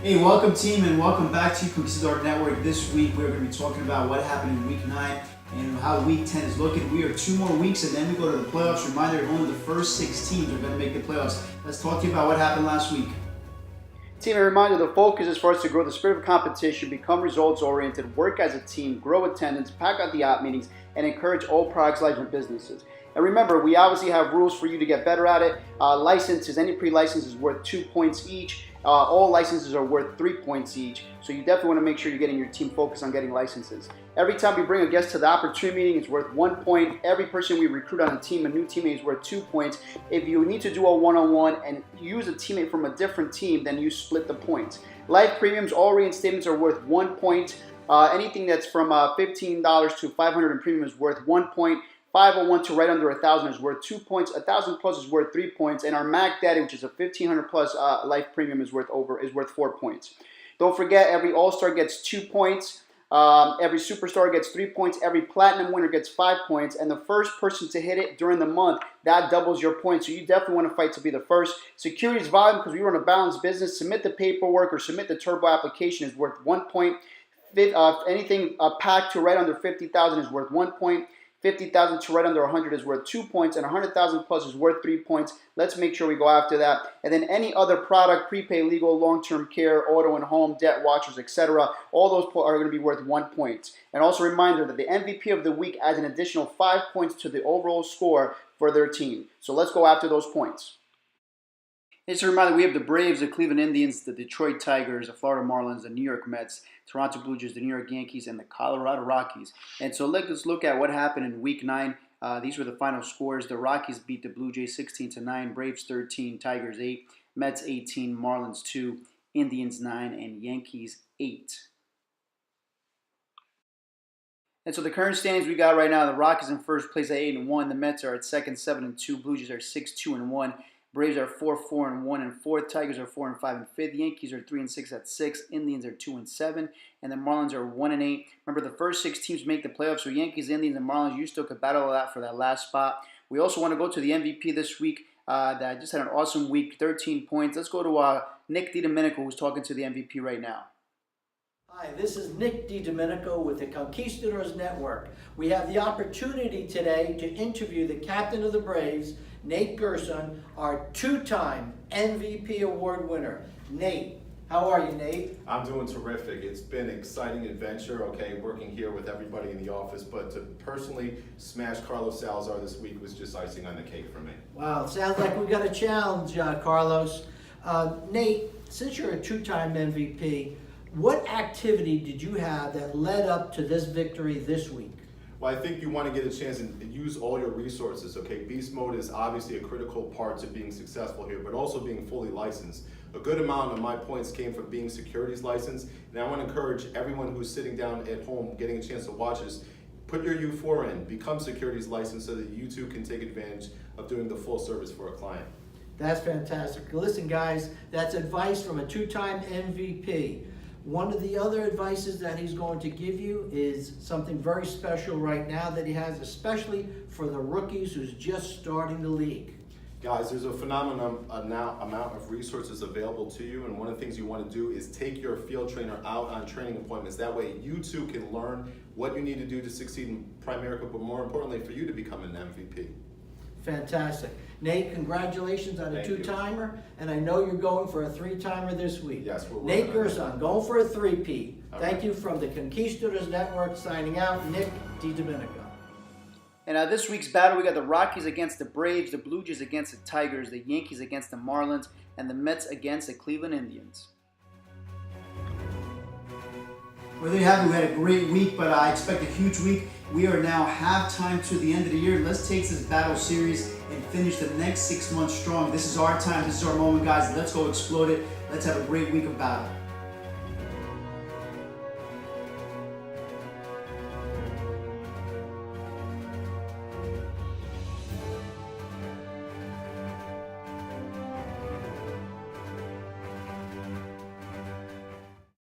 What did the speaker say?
Hey, welcome team, and welcome back to Conquistador Network. This week we're going to be talking about what happened in Week 9 and how Week 10 is looking. We are 2 more weeks and then we go to the playoffs. Reminder, only the first 6 teams are going to make the playoffs. Let's talk to you about what happened last week. Team, a reminder, the focus is for us to grow the spirit of competition, become results-oriented, work as a team, grow attendance, pack out the op meetings, and encourage all products, lives, and businesses. And remember, we obviously have rules for you to get better at it. Licenses, any pre-license is worth 2 points each. All licenses are worth 3 points each. So you definitely want to make sure you're getting your team focused on getting licenses. Every time we bring a guest to the opportunity meeting, it's worth 1 point. Every person we recruit on a team, a new teammate, is worth 2 points. If you need to do a one-on-one and use a teammate from a different team, then you split the points. Life premiums, all reinstatements are worth 1 point. Anything that's from $15 to $500 in premium is worth 1 point. 501 to right under 1,000 is worth 2 points. 1,000 plus is worth 3 points, and our Mac Daddy, which is a 1,500 plus life premium, is worth 4 points. Don't forget, every All-Star gets 2 points. Every Superstar gets 3 points. Every Platinum winner gets 5 points, and the first person to hit it during the month, that doubles your points. So you definitely want to fight to be the first. Securities volume, because we run a balanced business. Submit the paperwork or submit the turbo application is worth 1 point. Anything packed to right under 50,000 is worth 1 point. 50,000 to right under 100 is worth 2 points, and 100,000 plus is worth 3 points. Let's make sure we go after that. And then any other product, prepay, legal, long-term care, auto and home, debt watchers, etc., all those are going to be worth 1 point. And also a reminder that the MVP of the week adds an additional 5 points to the overall score for their team. So let's go after those points. Just a reminder, we have the Braves, the Cleveland Indians, the Detroit Tigers, the Florida Marlins, the New York Mets, Toronto Blue Jays, the New York Yankees, and the Colorado Rockies. And so let's look at what happened in Week 9. These were the final scores. The Rockies beat the Blue Jays 16-9, Braves 13, Tigers 8, Mets 18, Marlins 2, Indians 9, and Yankees 8. And so the current standings we got right now, the Rockies in first place at 8-1, the Mets are at second 7-2, Blue Jays are 6-2-1. Braves are 4-4-1 and 4th. Tigers are 4-5 and 5th. Yankees are 3-6 at 6th. Indians are 2-7, and the Marlins are 1-8. Remember, the first 6 teams make the playoffs. So Yankees, Indians, and Marlins, you still could battle that for that last spot. We also want to go to the MVP this week. That just had an awesome week, 13 points. Let's go to Nate Di Domenico, who's talking to the MVP right now. Hi, this is Nate Di Domenico with the Conquistadors Network. We have the opportunity today to interview the captain of the Braves, Nate Gerson, our 2-time MVP award winner. Nate, how are you, Nate? I'm doing terrific. It's been an exciting adventure, working here with everybody in the office, but to personally smash Carlos Salazar this week was just icing on the cake for me. Wow, sounds like we got a challenge, Carlos. Nate, since you're a 2-time MVP, what activity did you have that led up to this victory this week? Well, I think you want to get a chance and use all your resources, Beast mode is obviously a critical part to being successful here, but also being fully licensed. A good amount of my points came from being securities licensed, and I want to encourage everyone who's sitting down at home getting a chance to watch this, put your U4 in, become securities licensed so that you too can take advantage of doing the full service for a client. That's fantastic. Listen, guys, that's advice from a 2-time MVP. One of the other advices that he's going to give you is something very special right now that he has, especially for the rookies who's just starting the league. Guys, there's a phenomenal amount of resources available to you, and one of the things you want to do is take your field trainer out on training appointments. That way you too can learn what you need to do to succeed in Primerica, but more importantly for you to become an MVP. Fantastic. Nate, congratulations on a 2-timer, and I know you're going for a 3-timer this week. Yes, we're Nate Gerson, going for a 3-peat. Thank right. you from the Conquistadors Network, signing out, Nick Di Domenico. And this week's battle, we got the Rockies against the Braves, the Blue Jays against the Tigers, the Yankees against the Marlins, and the Mets against the Cleveland Indians. Well, there you have it. We had a great week, but I expect a huge week. We are now halftime to the end of the year. Let's take this battle series and finish the next 6 months strong. This is our time. This is our moment, guys. Let's go explode it. Let's have a great week of battle.